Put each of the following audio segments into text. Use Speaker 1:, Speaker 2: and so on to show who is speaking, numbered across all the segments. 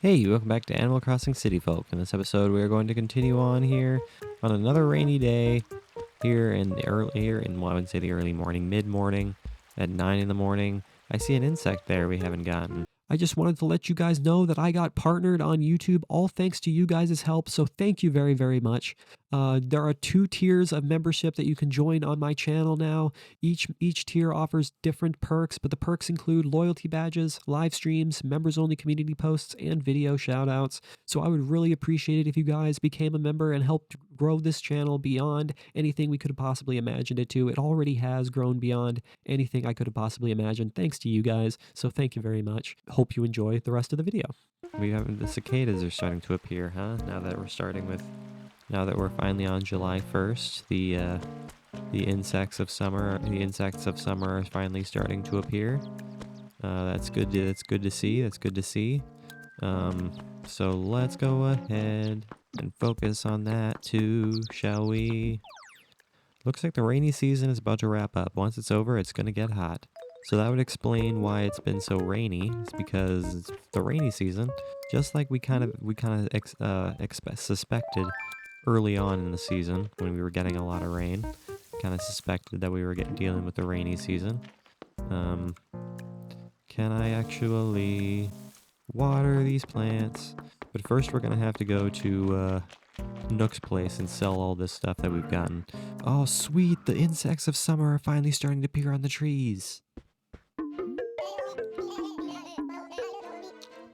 Speaker 1: Hey, welcome back to Animal Crossing City Folk. In this episode, we are going to continue on here on another rainy day here in the I wouldn't say the early morning, mid-morning at 9 in the morning. I see an insect there we haven't gotten. I just wanted to let you guys know that I got partnered on YouTube, all thanks to you guys' help. So thank you very, very much. There are 2 tiers of membership that you can join on my channel now. Each tier offers different perks, but the perks include loyalty badges, live streams, members-only community posts, and video shoutouts. So I would really appreciate it if you guys became a member and helped grow this channel beyond anything we could have possibly imagined it to. It already has grown beyond anything I could have possibly imagined, thanks to you guys. So thank you very much. Hope you enjoy the rest of the video. The cicadas are starting to appear, huh? Now that we're finally on July 1st, the insects of summer are finally starting to appear. That's good to see. So let's go ahead and focus on that too, shall we? Looks like the rainy season is about to wrap up. Once it's over, it's gonna get hot. So that would explain why it's been so rainy. It's because it's the rainy season, just like we suspected early on in the season when we were getting a lot of rain. Kind of suspected that we were dealing with the rainy season. Can I actually water these plants? But first we're gonna have to go to Nook's place and sell all this stuff that we've gotten. Oh sweet, the insects of summer are finally starting to appear on the trees.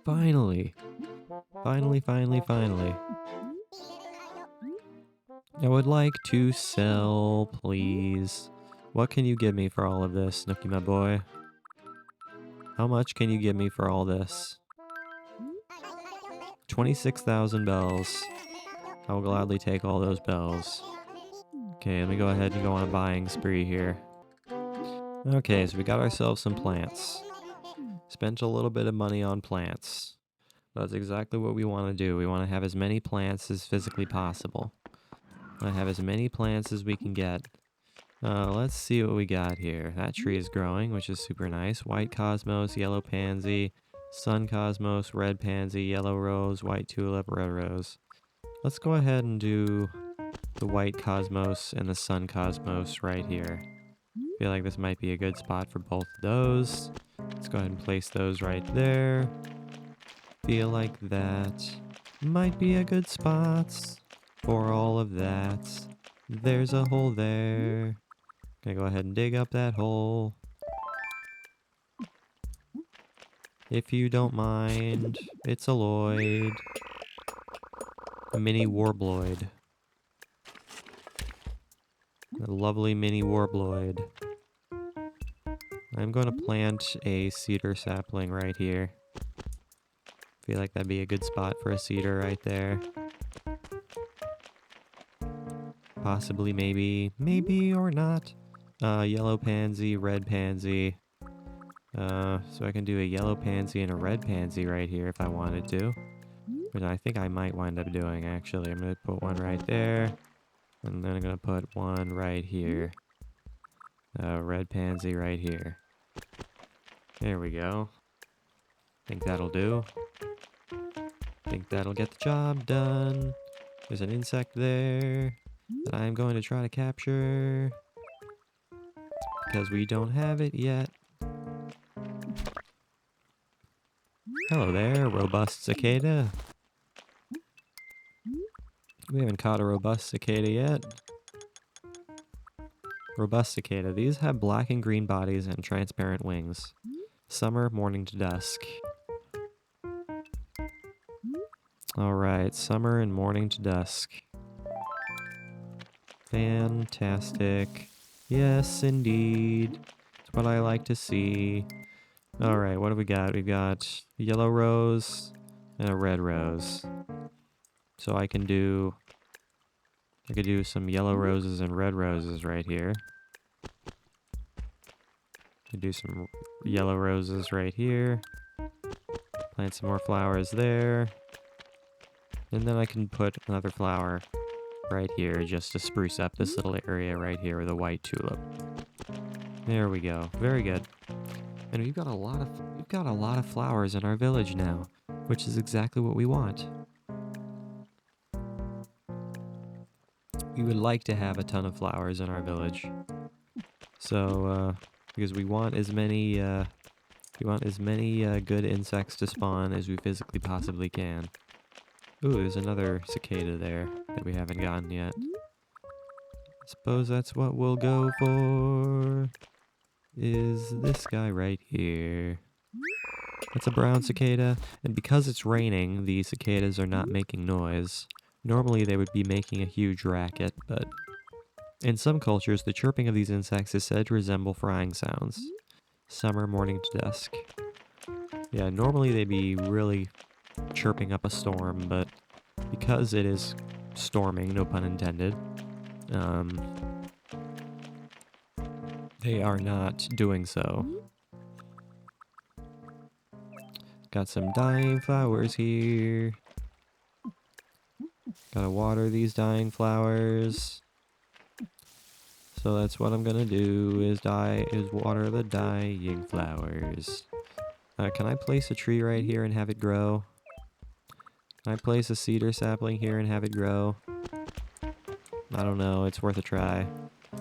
Speaker 1: Finally. I would like to sell, please. What can you give me for all of this, Nookie my boy? How much can you give me for all this? 26,000 bells. I will gladly take all those bells. Okay, let me go ahead and go on a buying spree here. Okay, so we got ourselves some plants. Spent a little bit of money on plants. That's exactly what we want to do. We want to have as many plants as physically possible. I have as many plants as we can get. Let's see what we got here. That tree is growing, which is super nice. White cosmos, yellow pansy, sun cosmos, red pansy, yellow rose, white tulip, red rose. Let's go ahead and do the white cosmos and the sun cosmos right here. Feel like this might be a good spot for both of those. Let's go ahead and place those right there. Feel like that might be a good spot for all of that. There's a hole there. Gonna go ahead and dig up that hole. If you don't mind, it's a Lloyd. A mini Warbloid. A lovely mini Warbloid. I'm going to plant a cedar sapling right here. Feel like that'd be a good spot for a cedar right there. Possibly, maybe or not. Yellow pansy, red pansy. So I can do a yellow pansy and a red pansy right here if I wanted to. Which I think I might wind up doing, actually. I'm going to put one right there. And then I'm going to put one right here. Red pansy right here. There we go. Think that'll do. Think that'll get the job done. There's an insect there that I'm going to try to capture. Because we don't have it yet. Hello there, robust cicada. We haven't caught a robust cicada yet. Robust cicada. These have black and green bodies and transparent wings. Summer, morning to dusk. Alright, summer and morning to dusk. Fantastic. Yes, indeed. It's what I like to see. Alright, what do we got? We've got a yellow rose and a red rose. So I could do some yellow roses and red roses right here. Could do some yellow roses right here. Plant some more flowers there. And then I can put another flower right here just to spruce up this little area right here with a white tulip. There we go. Very good. And we've got a lot of flowers in our village now. which is exactly what we want. We would like to have a ton of flowers in our village. So, because we want as many good insects to spawn as we physically possibly can. Ooh, there's another cicada there that we haven't gotten yet. Suppose that's what we'll go for. Is this guy right here. That's a brown cicada, and because it's raining, the cicadas are not making noise. Normally they would be making a huge racket, but in some cultures, the chirping of these insects is said to resemble frying sounds. Summer, morning to dusk. Yeah, normally they'd be really chirping up a storm, but because it is storming, no pun intended, they are not doing so. Got some dying flowers here. Gotta water these dying flowers. So that's what I'm gonna do, is water the dying flowers. Can I place a tree right here and have it grow? Can I place a cedar sapling here and have it grow? I don't know, it's worth a try.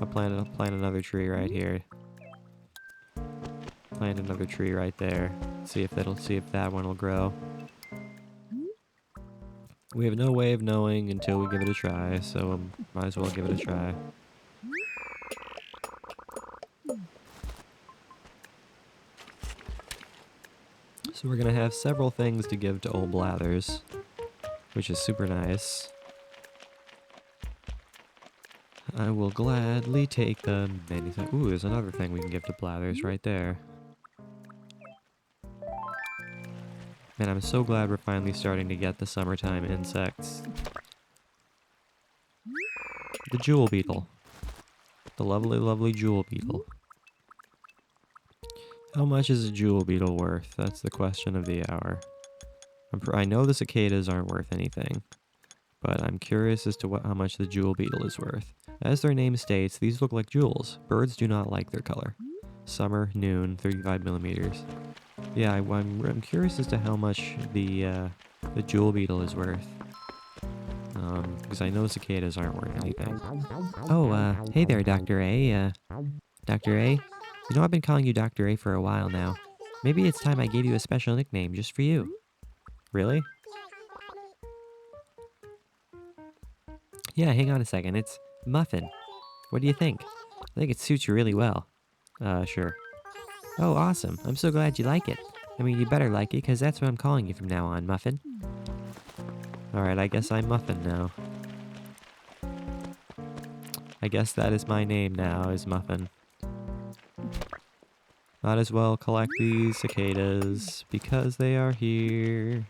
Speaker 1: I'll plant another tree right here. Plant another tree right there. See if that one will grow. We have no way of knowing until we give it a try, so might as well give it a try. So we're gonna have several things to give to old Blathers, which is super nice. I will gladly take them many times. Ooh, there's another thing we can give to Blathers right there. Man, I'm so glad we're finally starting to get the summertime insects. The jewel beetle. The lovely, lovely jewel beetle. How much is a jewel beetle worth? That's the question of the hour. I know the cicadas aren't worth anything, but I'm curious as to how much the jewel beetle is worth. As their name states, these look like jewels. Birds do not like their color. Summer, noon, 35 millimeters. Yeah, I'm curious as to how much the jewel beetle is worth. Because I know cicadas aren't worth anything. Oh, hey there, Dr. A. Dr. A? You know I've been calling you Dr. A for a while now. Maybe it's time I gave you a special nickname just for you. Really? Yeah, hang on a second. It's Muffin. What do you think? I think it suits you really well. Sure. Oh, awesome. I'm so glad you like it. I mean, you better like it, because that's what I'm calling you from now on, Muffin. Alright, I guess I'm Muffin now. I guess that is my name now, is Muffin. Might as well collect these cicadas, because they are here.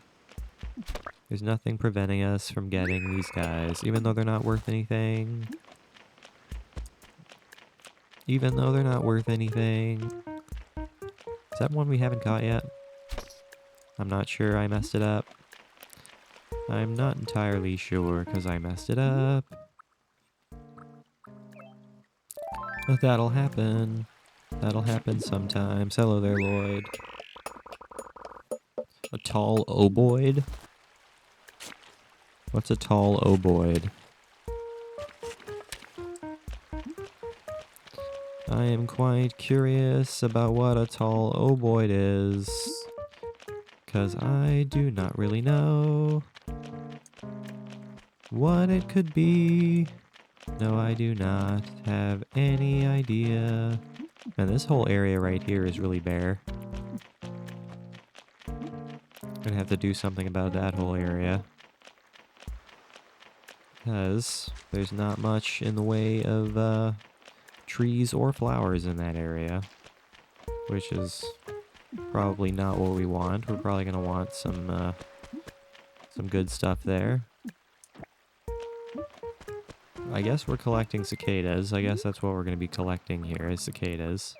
Speaker 1: There's nothing preventing us from getting these guys, even though they're not worth anything. Even though they're not worth anything. Is that one we haven't caught yet? I'm not sure, I messed it up. I'm not entirely sure, because I messed it up. But that'll happen. That'll happen sometimes. Hello there, Lloyd. A tall oboid? What's a tall oboid? I am quite curious about what a tall oboid is, because I do not really know what it could be. No, I do not have any idea. And this whole area right here is really bare. Gonna have to do something about that whole area, because there's not much in the way of trees or flowers in that area, which is probably not what we want. We're probably gonna want some good stuff there. I guess we're collecting cicadas. I guess that's what we're gonna be collecting here, is cicadas,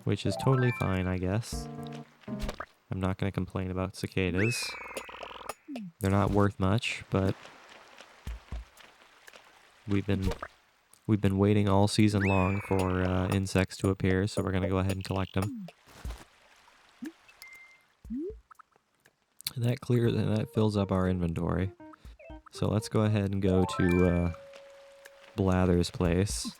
Speaker 1: which is totally fine, I guess. I'm not gonna complain about cicadas. They're not worth much, but we've been waiting all season long for insects to appear, so we're gonna go ahead and collect them. And that fills up our inventory. So let's go ahead and go to Blather's place.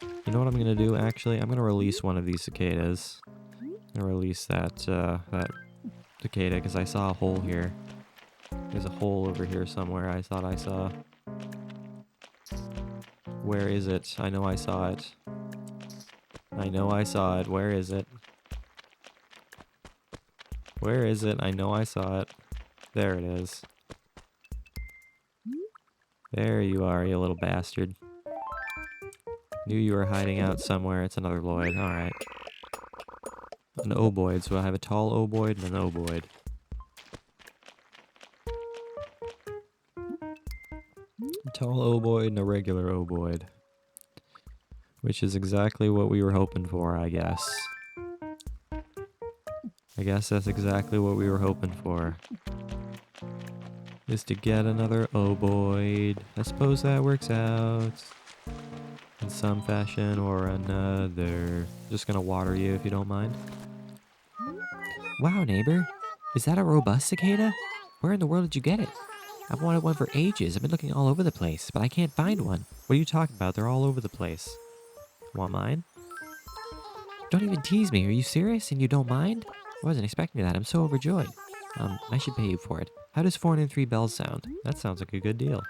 Speaker 1: You know what I'm gonna do? Actually, I'm gonna release one of these cicadas. I'm gonna release that cicada because I saw a hole here. There's a hole over here somewhere. I thought I saw. Where is it? I know I saw it. I know I saw it. Where is it? Where is it? I know I saw it. There it is. There you are, you little bastard. Knew you were hiding out somewhere. It's another Lloyd. Alright. An oboid. So I have a tall oboid and an oboid. A tall oboid and a regular oboid. Which is exactly what we were hoping for, I guess. I guess that's exactly what we were hoping for. Is to get another oboid. I suppose that works out. In some fashion or another. Just gonna water you if you don't mind. Wow, neighbor. Is that a robust cicada? Where in the world did you get it? I've wanted one for ages. I've been looking all over the place, but I can't find one. What are you talking about? They're all over the place. Want mine? Don't even tease me. Are you serious and you don't mind? I wasn't expecting that. I'm so overjoyed. I should pay you for it. How does 403 bells sound? That sounds like a good deal.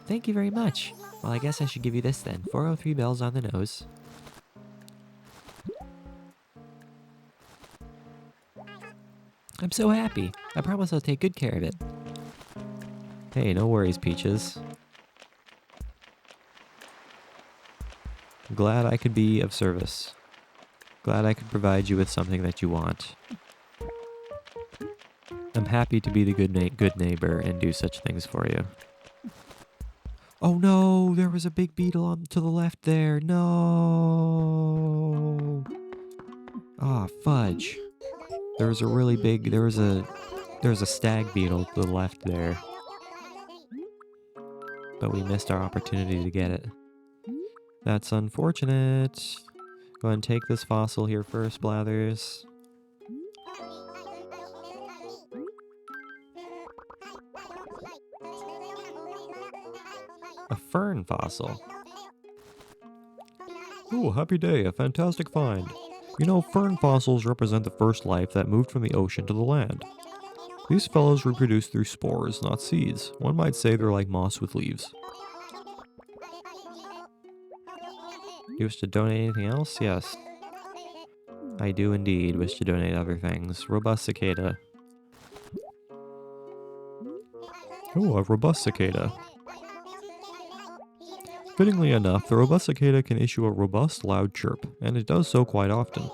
Speaker 1: Thank you very much. Well, I guess I should give you this then. 403 bells on the nose. I'm so happy. I promise I'll take good care of it. Hey, no worries, Peaches. Glad I could be of service. Glad I could provide you with something that you want. I'm happy to be the good neighbor and do such things for you. Oh no, there was a big beetle on to the left there. No. Ah, fudge. There was a stag beetle to the left there. But we missed our opportunity to get it. That's unfortunate. Go ahead and take this fossil here first, Blathers. A fern fossil. Ooh, happy day, a fantastic find. You know, fern fossils represent the first life that moved from the ocean to the land. These fellows reproduce through spores, not seeds. One might say they're like moss with leaves. You wish to donate anything else? Yes. I do indeed wish to donate other things. Robust cicada. Oh, a robust cicada. Fittingly enough, the robust cicada can issue a robust, loud chirp, and it does so quite often.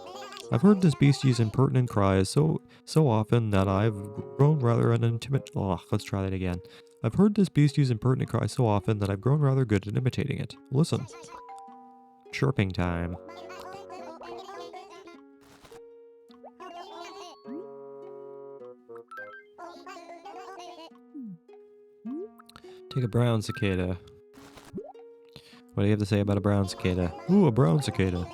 Speaker 1: I've heard this beastie's impertinent cries so often that I've grown rather let's try that again. I've heard this beastie's impertinent cry so often that I've grown rather good at imitating it. Listen. Chirping time. Take a brown cicada. What do you have to say about a brown cicada? Ooh, a brown cicada.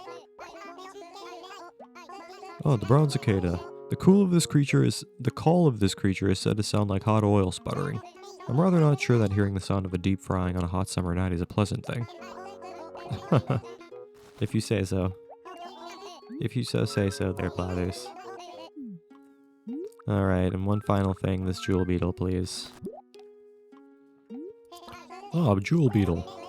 Speaker 1: Oh, the brown cicada. The call of this creature is said to sound like hot oil sputtering. I'm rather not sure that hearing the sound of a deep frying on a hot summer night is a pleasant thing. If you say so. If you say so there, Blathers. Alright, and one final thing, this jewel beetle, please. Ah, jewel beetle.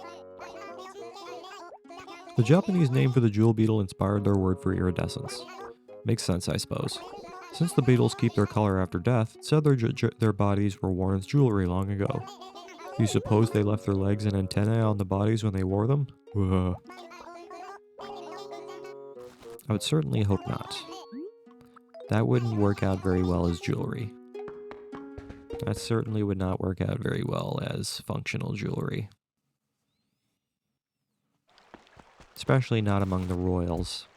Speaker 1: The Japanese name for the jewel beetle inspired their word for iridescence. Makes sense, I suppose. Since the beetles keep their color after death, it said their bodies were worn as jewelry long ago. Do you suppose they left their legs and antennae on the bodies when they wore them? I would certainly hope not. That wouldn't work out very well as jewelry. That certainly would not work out very well as functional jewelry. Especially not among the royals.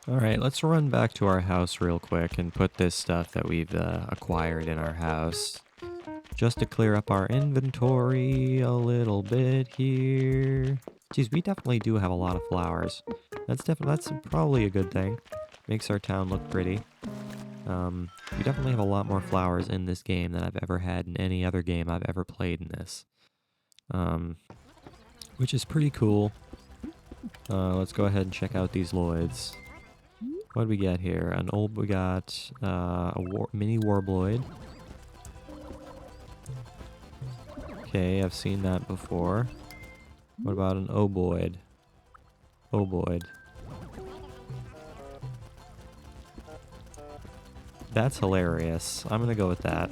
Speaker 1: Alright, let's run back to our house real quick and put this stuff that we've acquired in our house. Just to clear up our inventory a little bit here. Geez, we definitely do have a lot of flowers. That's probably a good thing. Makes our town look pretty. We definitely have a lot more flowers in this game than I've ever had in any other game I've ever played in this. Which is pretty cool. Let's go ahead and check out these Lloyds. What do we get here? We got a mini Warbloid. Okay, I've seen that before. What about an Oboid? Oboid. That's hilarious. I'm gonna go with that.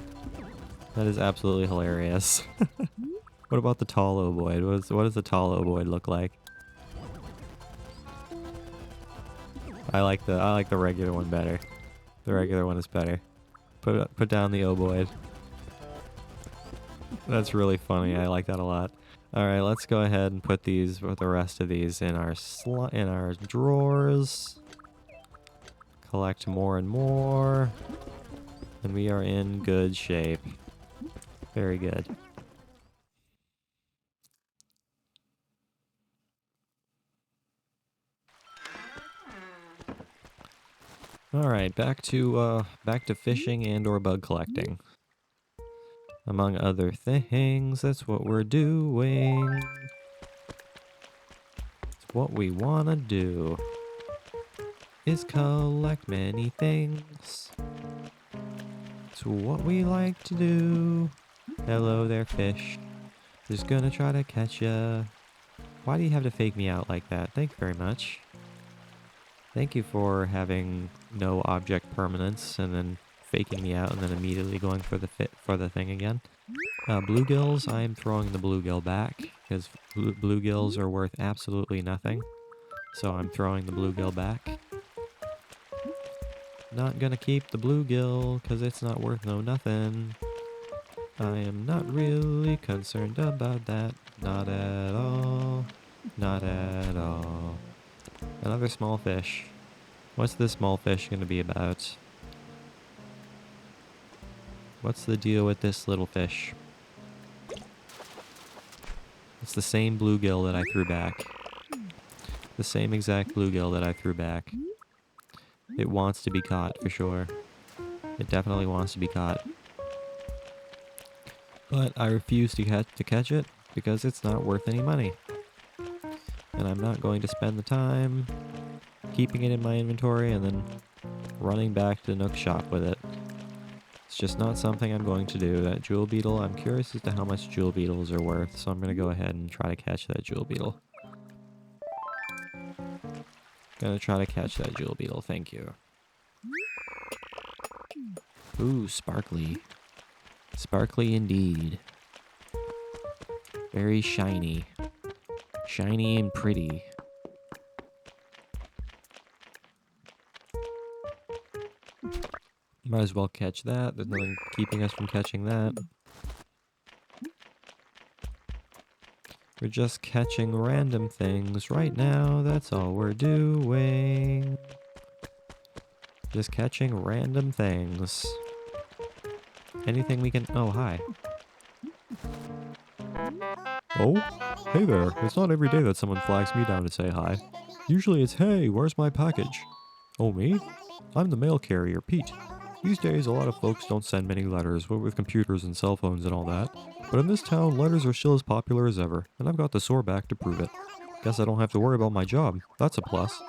Speaker 1: That is absolutely hilarious. What about the tall Oboid? What does the tall Oboid look like? I like the regular one better. The regular one is better. Put down the Oboid. That's really funny. I like that a lot. All right, let's go ahead and put the rest of these in our drawers. Collect more and more, and we are in good shape. Very good. All right, back to fishing and or bug collecting. Among other things, that's what we're doing. It's what we wanna do. Is collect many things. It's what we like to do. Hello there, fish. Just gonna try to catch ya. Why do you have to fake me out like that? Thank you very much. Thank you for having no object permanence and then faking me out and then immediately going for the thing again. Bluegills, I am throwing the bluegill back because bluegills are worth absolutely nothing. So I'm throwing the bluegill back. Not gonna keep the bluegill because it's not worth no nothing. I am not really concerned about that. Not at all. Not at all. Another small fish. What's this small fish gonna be about? What's the deal with this little fish? It's the same bluegill that I threw back. The same exact bluegill that I threw back. It wants to be caught for sure. It definitely wants to be caught. But I refuse to catch it because it's not worth any money. And I'm not going to spend the time keeping it in my inventory and then running back to Nook's shop with it. It's just not something I'm going to do. That jewel beetle, I'm curious as to how much jewel beetles are worth, so I'm going to go ahead and try to catch that jewel beetle. Gonna try to catch that jewel beetle, thank you. Ooh, sparkly. Sparkly indeed. Very shiny. Shiny and pretty. Might as well catch that. There's nothing keeping us from catching that. We're just catching random things right now. That's all we're doing. Just catching random things. Anything we can... Oh, hi. Oh, hey there. It's not every day that someone flags me down to say hi. Usually it's, hey, where's my package? Oh, me? I'm the mail carrier, Pete. These days, a lot of folks don't send many letters, with computers and cell phones and all that. But in this town, letters are still as popular as ever, and I've got the sore back to prove it. Guess I don't have to worry about my job. That's a plus.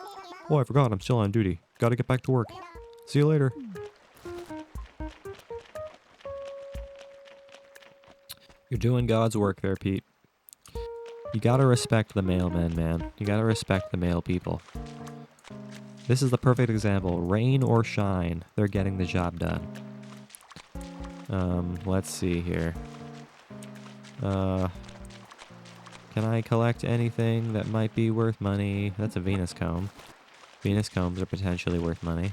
Speaker 1: Oh, I forgot, I'm still on duty. Gotta get back to work. See you later. You're doing God's work there, Pete. You gotta respect the mailmen, man. You gotta respect the mail people. This is the perfect example. Rain or shine, they're getting the job done. Let's see here. Can I collect anything that might be worth money? That's a Venus comb. Venus combs are potentially worth money.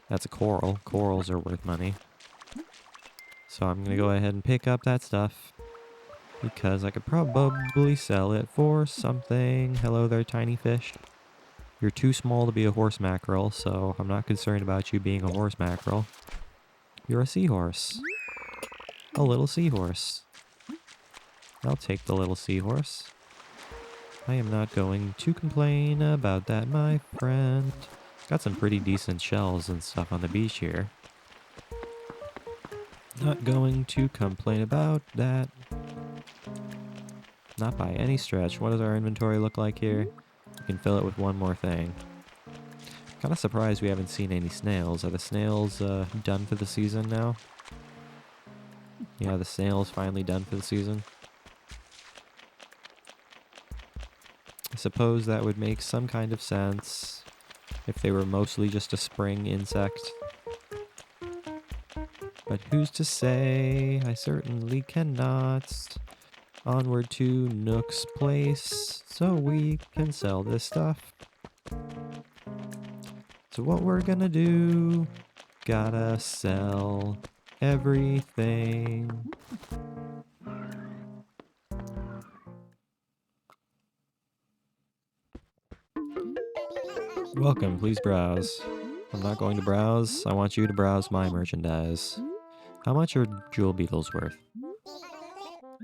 Speaker 1: That's a coral. Corals are worth money. So I'm gonna go ahead and pick up that stuff. Because I could probably sell it for something. Hello there, tiny fish. You're too small to be a horse mackerel, so I'm not concerned about you being a horse mackerel. You're a seahorse. A little seahorse. I'll take the little seahorse. I am not going to complain about that, my friend. Got some pretty decent shells and stuff on the beach here. Not going to complain about that. Not by any stretch. What does our inventory look like here? We can fill it with one more thing. Kind of surprised we haven't seen any snails. Are the snails done for the season now? Yeah, the snail's finally done for the season. I suppose that would make some kind of sense if they were mostly just a spring insect. But who's to say? I certainly cannot. Onward to Nook's place so we can sell this stuff. So what we're gonna do, gotta sell everything. Welcome, please browse. I'm not going to browse, I want you to browse my merchandise. How much are jewel beetles worth?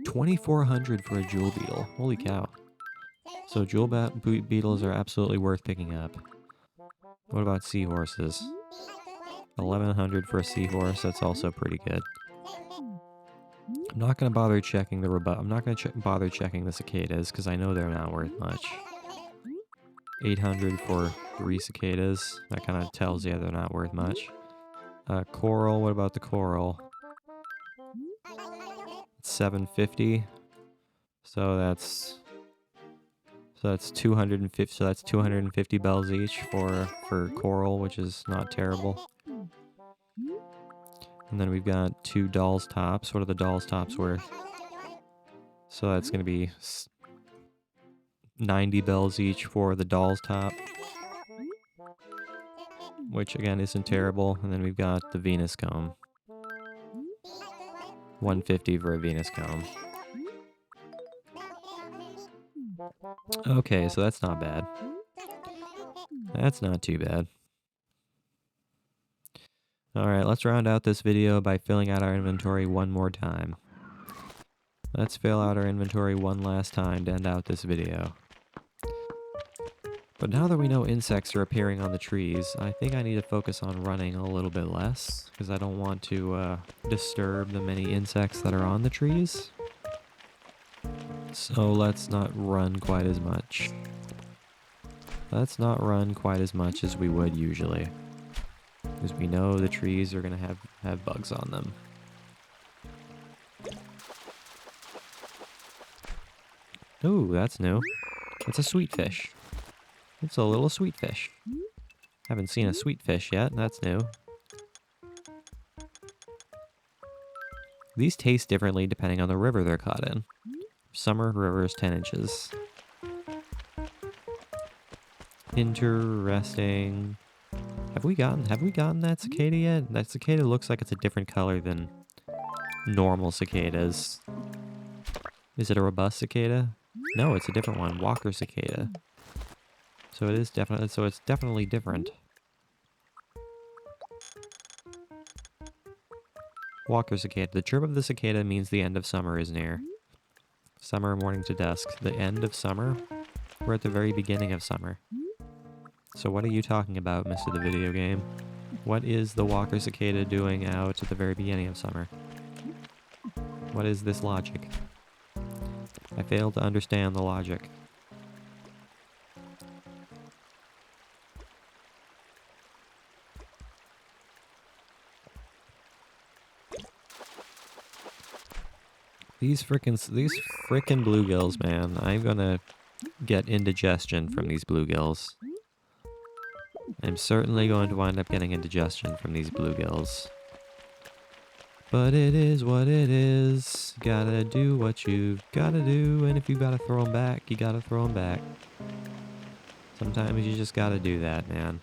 Speaker 1: 2,400 for a jewel beetle. Holy cow. So jewel beetles are absolutely worth picking up. What about seahorses? 1,100 for a seahorse, that's also pretty good. I'm not going to bother checking the I'm not going to bother checking the cicadas because I know they're not worth much. 800 for 3 cicadas. That kind of tells you they're not worth much. Coral, what about the coral? 750. So that's 250. So that's 250 bells each for coral, which is not terrible. And then we've got 2 doll's tops. What are the doll's tops worth? So that's going to be 90 bells each for the doll's top, which again isn't terrible. And then we've got the Venus comb. 150 for a Venus comb. Okay, so that's not bad. That's not too bad. Alright, let's round out this video by filling out our inventory one more time. Let's fill out our inventory one last time to end out this video. But now that we know insects are appearing on the trees, I think I need to focus on running a little bit less, because I don't want to disturb the many insects that are on the trees. So let's not run quite as much. Let's not run quite as much as we would usually, because we know the trees are going to have bugs on them. Ooh, that's new. It's a sweet fish. It's a little sweet fish. Haven't seen a sweet fish yet. That's new. These taste differently depending on the river they're caught in. Summer river is 10 inches. Interesting. Have we gotten that cicada yet? That cicada looks like it's a different color than normal cicadas. Is it a robust cicada? No, it's a different one. Walker cicada. So it is definitely, so it's definitely different. Walker cicada. The chirp of the cicada means the end of summer is near. Summer, morning to dusk. The end of summer? We're at the very beginning of summer. So what are you talking about, Mr. the Video Game? What is the Walker cicada doing out at the very beginning of summer? What is this logic? I fail to understand the logic. These frickin' bluegills, man. I'm gonna get indigestion from these bluegills. I'm certainly going to wind up getting indigestion from these bluegills. But it is what it is. Gotta do what you've gotta do, and if you gotta throw them back, you gotta throw them back. Sometimes you just gotta do that, man.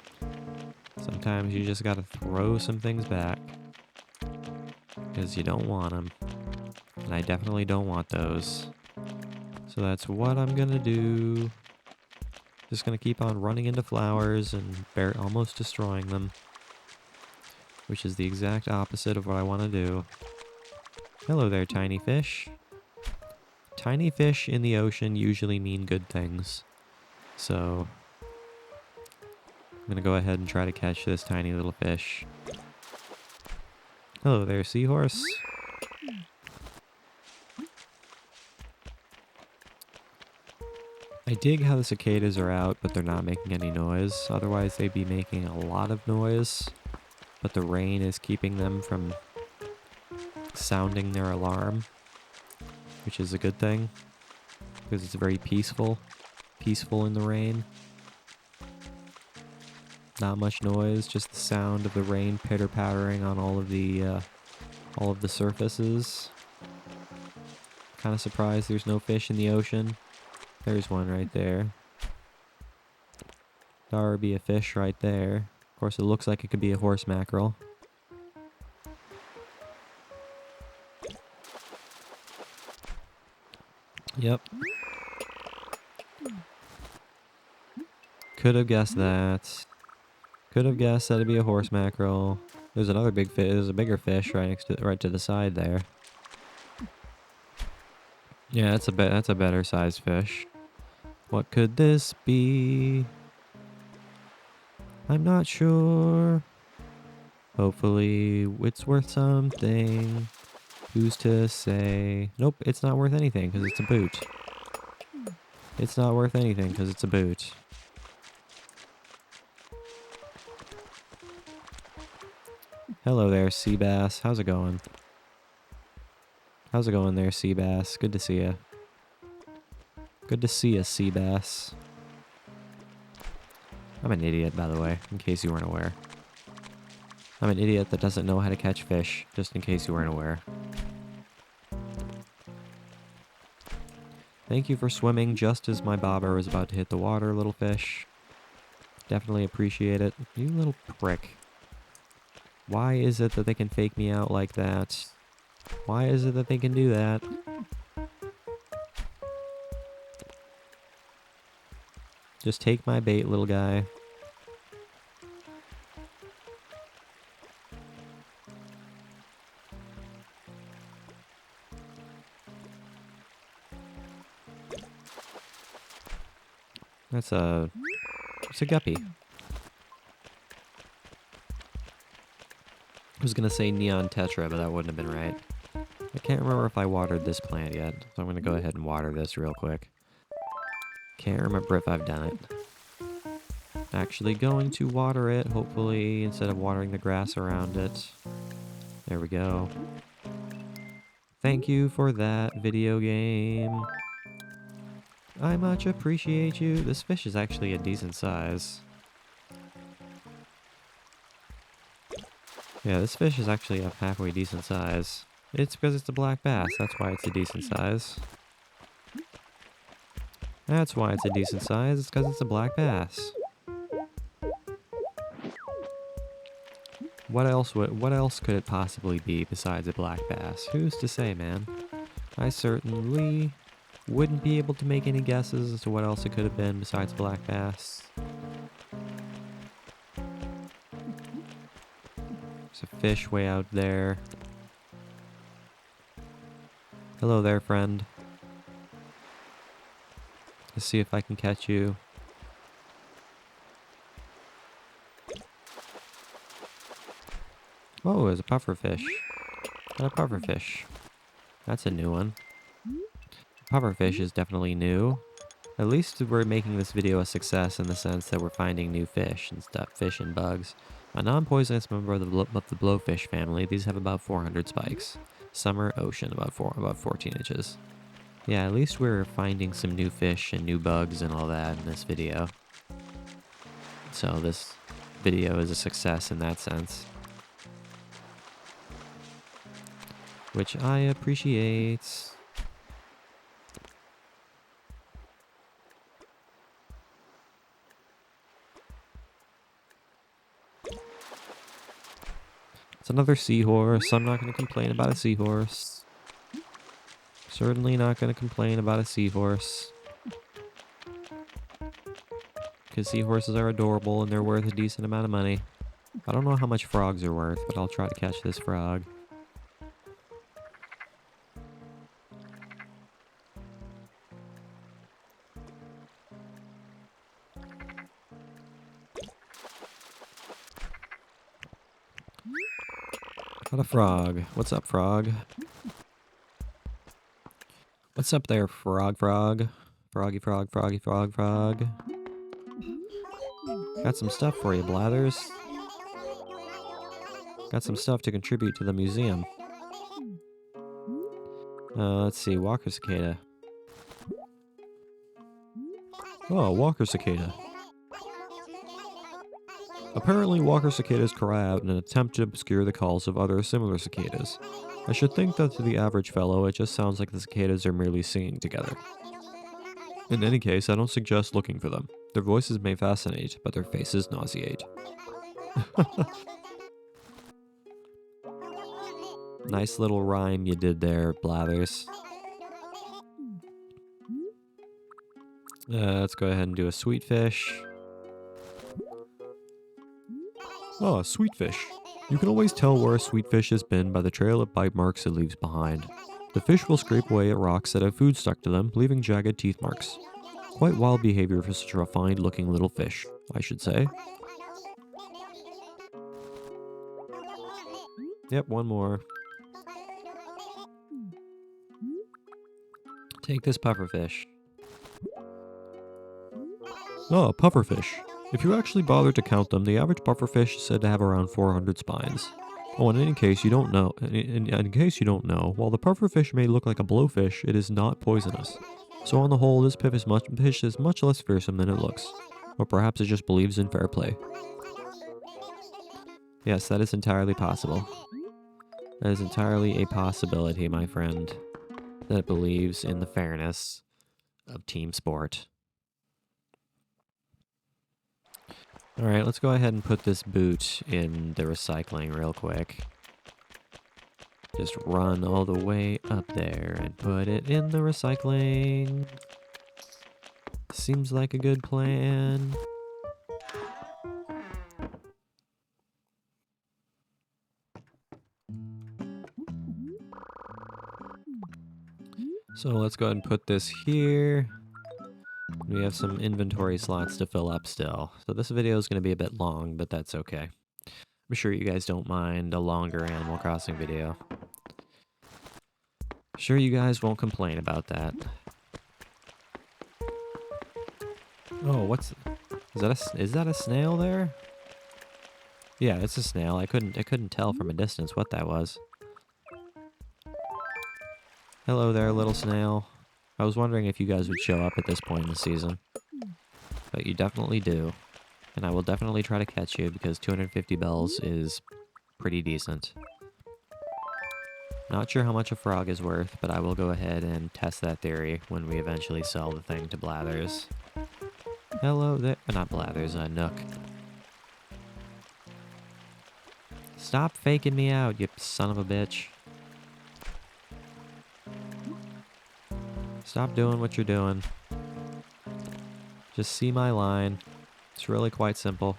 Speaker 1: Sometimes you just gotta throw some things back. Because you don't want them. And I definitely don't want those. So that's what I'm gonna do. Just gonna keep on running into flowers and almost destroying them. Which is the exact opposite of what I want to do. Hello there, tiny fish. tiny fish in the ocean usually mean good things. So I'm gonna go ahead and try to catch this tiny little fish. Hello there, seahorse. I dig how the cicadas are out, but they're not making any noise. Otherwise, they'd be making a lot of noise. But the rain is keeping them from sounding their alarm, which is a good thing, because it's very peaceful in the rain. Not much noise, just the sound of the rain pitter-pattering on all of the surfaces. Kind of surprised there's no fish in the ocean. There's one right there. There would be a fish right there. Of course, it looks like it could be a horse mackerel. Yep. Could have guessed that. Could have guessed that'd be a horse mackerel. There's another big fish. There's a bigger fish right to the side there. Yeah, that's a better sized fish. What could this be? I'm not sure. Hopefully it's worth something. Who's to say? Nope, it's not worth anything because it's a boot. It's not worth anything because it's a boot. Hello there, sea bass. How's it going? How's it going there, sea bass? Good to see ya. Good to see ya, sea bass. I'm an idiot, by the way, in case you weren't aware. I'm an idiot that doesn't know how to catch fish, just in case you weren't aware. Thank you for swimming just as my bobber was about to hit the water, little fish. Definitely appreciate it. You little prick. Why is it that they can fake me out like that? Why is it that they can do that? Just take my bait, little guy. It's a guppy. I was gonna say neon tetra, but that wouldn't have been right. I can't remember if I watered this plant yet, so I'm gonna go ahead and water this real quick. Can't remember if I've done it. Actually going to water it, hopefully, instead of watering the grass around it. There we go. Thank you for that, video game. I much appreciate you. This fish is actually a decent size. Yeah, this fish is actually a halfway decent size. It's because it's a black bass, that's why it's a decent size. That's why it's a decent size, it's because it's a black bass. What else could it possibly be besides a black bass? Who's to say, man? I certainly wouldn't be able to make any guesses as to what else it could have been besides black bass. There's a fish way out there. Hello there, friend. Let's see if I can catch you. Oh, there's a pufferfish. Got a pufferfish. That's a new one. Pufferfish is definitely new. At least we're making this video a success in the sense that we're finding new fish and stuff, fish and bugs. A non-poisonous member of the blowfish family. These have about 400 spikes. Summer ocean, about 14 inches. Yeah, at least we're finding some new fish and new bugs and all that in this video. So this video is a success in that sense. Which I appreciate. It's another seahorse. I'm not going to complain about a seahorse. Certainly not going to complain about a seahorse. Because seahorses are adorable and they're worth a decent amount of money. I don't know how much frogs are worth, but I'll try to catch this frog. Got a frog. What's up, frog? What's up there, frog? Froggy frog, froggy frog, frog. Got some stuff for you, Blathers. Got some stuff to contribute to the museum. Let's see, Walker Cicada. Oh, Walker Cicada. Apparently, Walker cicadas cry out in an attempt to obscure the calls of other similar cicadas. I should think that to the average fellow, it just sounds like the cicadas are merely singing together. In any case, I don't suggest looking for them. Their voices may fascinate, but their faces nauseate. Nice little rhyme you did there, Blathers. Let's go ahead and do a sweet fish. Oh, a sweet fish. You can always tell where a sweet fish has been by the trail of bite marks it leaves behind. The fish will scrape away at rocks that have food stuck to them, leaving jagged teeth marks. Quite wild behavior for such a refined-looking little fish, I should say. Yep, one more. Take this pufferfish. Oh, pufferfish. If you actually bother to count them, the average pufferfish is said to have around 400 spines. Oh, and in case you don't know, while the pufferfish may look like a blowfish, it is not poisonous. So on the whole, this fish is much less fearsome than it looks. Or perhaps it just believes in fair play. Yes, that is entirely possible. That is entirely a possibility, my friend. That it believes in the fairness of team sport. Alright, let's go ahead and put this boot in the recycling real quick. Just run all the way up there and put it in the recycling. Seems like a good plan. So let's go ahead and put this here. We have some inventory slots to fill up still. So this video is going to be a bit long, but that's okay. I'm sure you guys don't mind a longer Animal Crossing video. Sure you guys won't complain about that. Oh, is that a snail there? Yeah, it's a snail. I couldn't tell from a distance what that was. Hello there, little snail. I was wondering if you guys would show up at this point in the season. But you definitely do. And I will definitely try to catch you because 250 bells is pretty decent. Not sure how much a frog is worth, but I will go ahead and test that theory when we eventually sell the thing to Blathers. Hello there. Not Blathers, Nook. Stop faking me out, you son of a bitch. Stop doing what you're doing. Just see my line. It's really quite simple.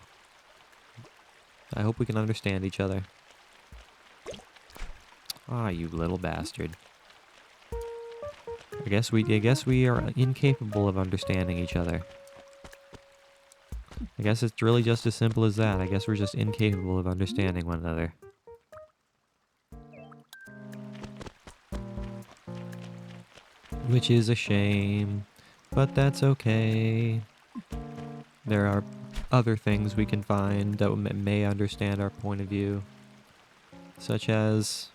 Speaker 1: I hope we can understand each other. Ah, you little bastard. I guess we are incapable of understanding each other. I guess it's really just as simple as that. I guess we're just incapable of understanding one another. Which is a shame, but that's okay. There are other things we can find that may understand our point of view, such as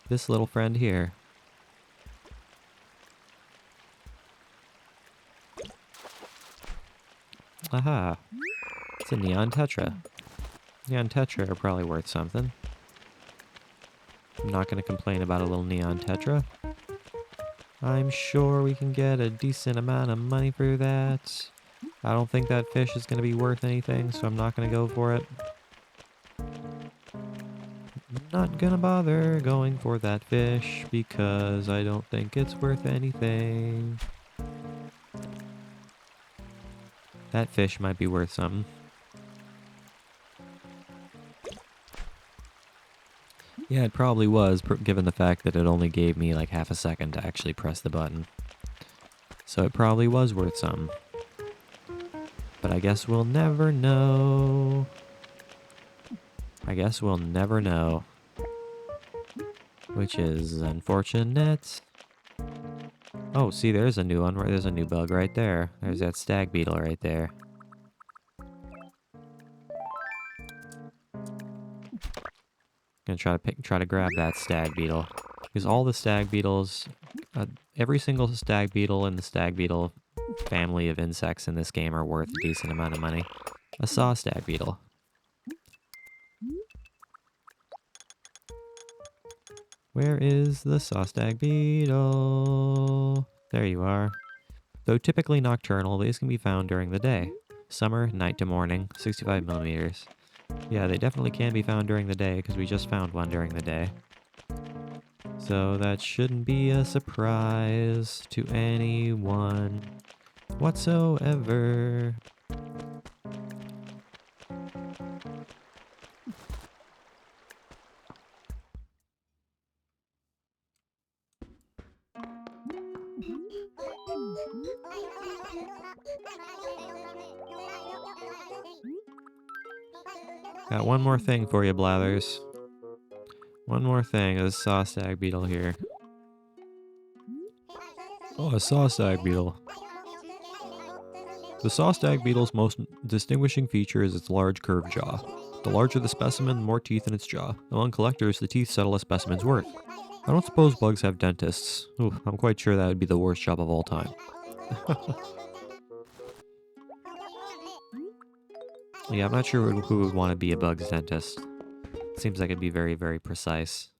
Speaker 1: this little friend here. Aha! It's a Neon Tetra. Neon Tetra are probably worth something. I'm not going to complain about a little Neon Tetra. I'm sure we can get a decent amount of money for that. I don't think that fish is going to be worth anything, so I'm not going to go for it. I'm not going to bother going for that fish because I don't think it's worth anything. That fish might be worth something. Yeah, it probably was, given the fact that it only gave me like half a second to actually press the button. So it probably was worth something. But I guess we'll never know. I guess we'll never know. which is unfortunate. Oh, see, there's a new one. There's a new bug right there. There's that stag beetle right there. Gonna try to grab that stag beetle, because all the stag beetles, every single stag beetle in the stag beetle family of insects in this game are worth a decent amount of money. A saw stag beetle. Where is the saw stag beetle? There you are. Though typically nocturnal, these can be found during the day. Summer, night to morning, 65 millimeters. Yeah, they definitely can be found during the day, because we just found one during the day. So that shouldn't be a surprise to anyone whatsoever. Got one more thing for you, Blathers. One more thing. There's a saw stag beetle here. Oh, a saw stag beetle. The saw stag beetle's most distinguishing feature is its large curved jaw. The larger the specimen, the more teeth in its jaw. Among collectors, the teeth settle a specimen's worth. I don't suppose bugs have dentists. Ooh, I'm quite sure that would be the worst job of all time. Yeah, I'm not sure who would want to be a bug's dentist. Seems like it'd be very, very precise.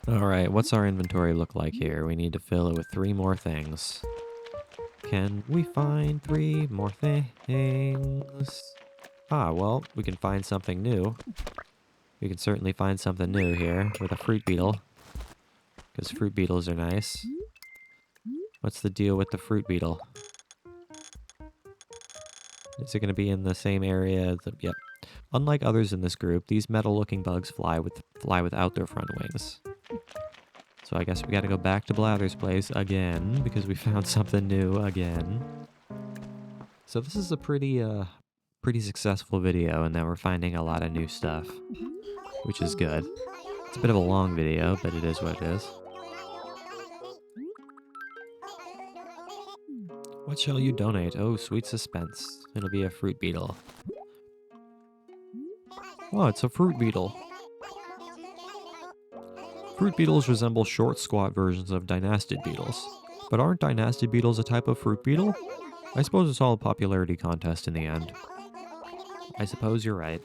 Speaker 1: Alright, what's our inventory look like here? We need to fill it with 3 more things. Can we find 3 more things? Ah, well, we can find something new. We can certainly find something new here with a fruit beetle. Because fruit beetles are nice. What's the deal with the fruit beetle? Is it going to be in the same area? Yep. Unlike others in this group, these metal-looking bugs fly without their front wings. So I guess we got to go back to Blather's place again, because we found something new again. So this is a pretty successful video, and that we're finding a lot of new stuff, which is good. It's a bit of a long video, but it is what it is. What shall you donate? Oh, sweet suspense. It'll be a fruit beetle. Oh, it's a fruit beetle. Fruit beetles resemble short, squat versions of dynastid beetles. But aren't dynastid beetles a type of fruit beetle? I suppose it's all a popularity contest in the end. I suppose you're right.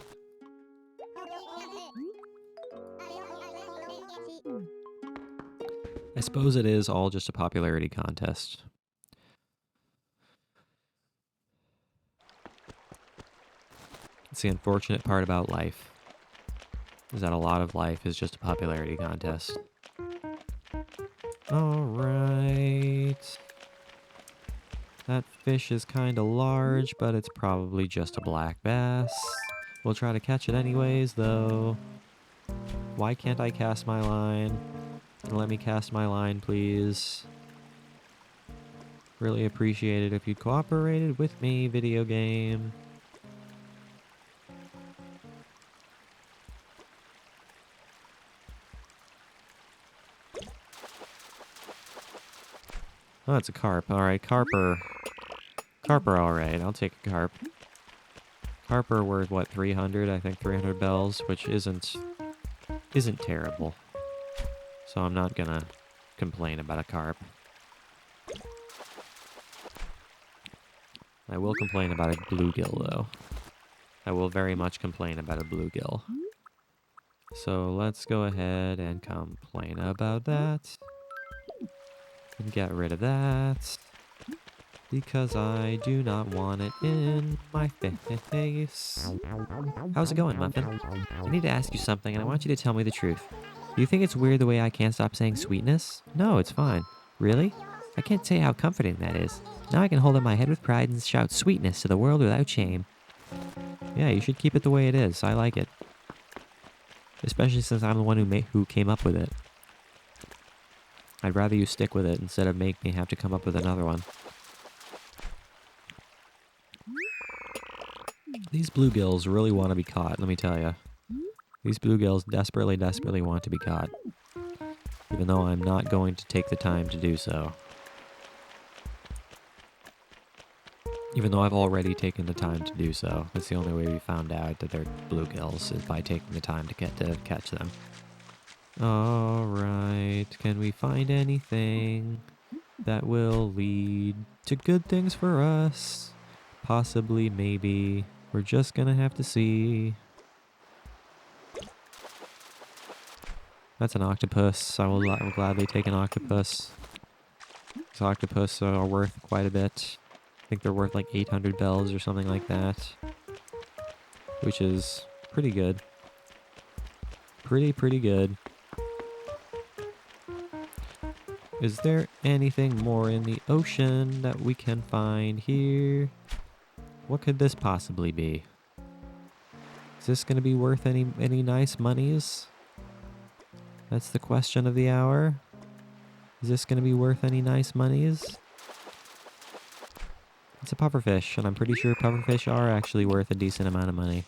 Speaker 1: I suppose it is all just a popularity contest. It's the unfortunate part about life, is that a lot of life is just a popularity contest. Alright. That fish is kinda large, but it's probably just a black bass. We'll try to catch it anyways, though. Why can't I cast my line? Let me cast my line, please. Really appreciate it if you cooperated with me, video game. Oh, it's a carp. Alright, carper. Carper, alright. I'll take a carp. Carper worth, what, 300? I think 300 bells, which isn't terrible. So I'm not gonna complain about a carp. I will complain about a bluegill, though. I will very much complain about a bluegill. So let's go ahead and complain about that. And get rid of that. Because I do not want it in my face. How's it going, Muffin? I need to ask you something, and I want you to tell me the truth. Do you think it's weird the way I can't stop saying sweetness? No, it's fine. Really? I can't say how comforting that is. Now I can hold up my head with pride and shout sweetness to the world without shame. Yeah, you should keep it the way it is. I like it. Especially since I'm the one who came up with it. I'd rather you stick with it instead of make me have to come up with another one. These bluegills really want to be caught, let me tell you. These bluegills desperately, desperately want to be caught. Even though I'm not going to take the time to do so. Even though I've already taken the time to do so. That's the only way we found out that they're bluegills, is by taking the time to catch them. Alright, can we find anything that will lead to good things for us? Possibly, maybe. We're just gonna have to see. That's an octopus. I will gladly take an octopus. These octopus are worth quite a bit. I think they're worth like 800 bells or something like that. Which is pretty good. Pretty good. Is there anything more in the ocean that we can find here? What could this possibly be? Is this going to be worth any nice monies? That's the question of the hour. Is this going to be worth any nice monies? It's a pufferfish, and I'm pretty sure pufferfish are actually worth a decent amount of money.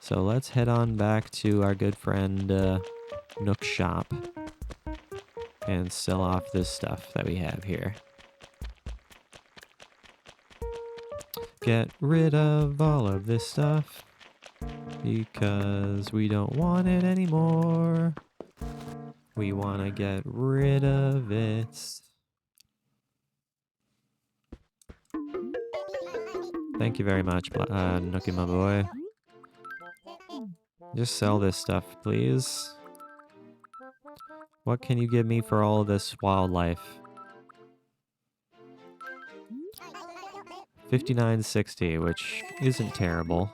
Speaker 1: So let's head on back to our good friend Nook's shop and sell off this stuff that we have here. Get rid of all of this stuff because we don't want it anymore. We want to get rid of it. Thank you very much, Nookie, my boy. Just sell this stuff, please. What can you give me for all of this wildlife? 59.60, which isn't terrible.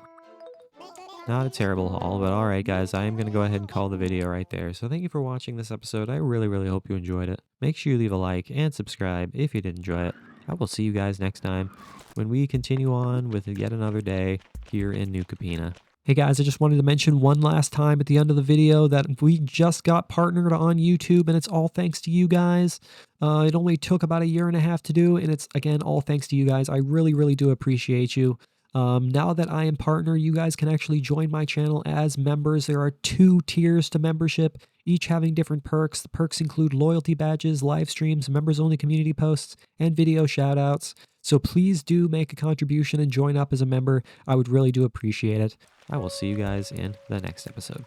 Speaker 1: Not a terrible haul, but alright guys, I am going to go ahead and call the video right there. So thank you for watching this episode. I really hope you enjoyed it. Make sure you leave a like and subscribe if you did enjoy it. I will see you guys next time when we continue on with yet another day here in New Capena. Hey guys, I just wanted to mention one last time at the end of the video that we just got partnered on YouTube, and it's all thanks to you guys. It only took about 1.5 years to do, and it's, again, all thanks to you guys. I really do appreciate you. Now that I am partner, you guys can actually join my channel as members. There are 2 tiers to membership, each having different perks. The perks include loyalty badges, live streams, members-only community posts, and video shoutouts. So please do make a contribution and join up as a member. I would really do appreciate it. I will see you guys in the next episode.